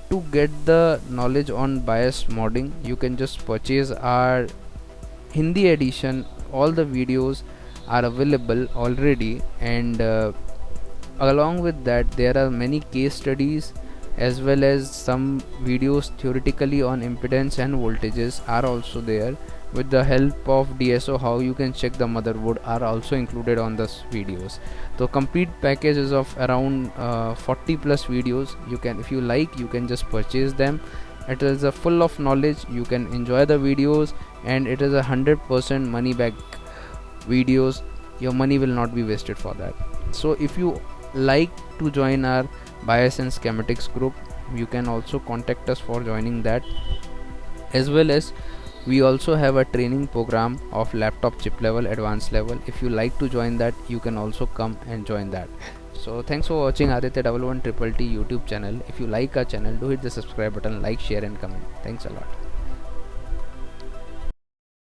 To get the knowledge on bias modding, you can just purchase our Hindi edition. All the videos are available already, and along with that there are many case studies as well as some videos theoretically on impedance and voltages are also there. With the help of DSO, how you can check the motherboard are also included on this videos. The complete package is of around 40 plus videos. You can, if you like, you can just purchase them. It is a full of knowledge. You can enjoy the videos, and it is 100% money back videos. Your money will not be wasted for that. So if you like to join our bias and schematics group, you can also contact us for joining that. As well as we also have a training program of laptop chip level, advanced level. If you like to join that, you can also come and join that. So thanks for watching Aditya 111 Triple T YouTube channel. If you like our channel, do hit the subscribe button, like, share and comment. Thanks a lot.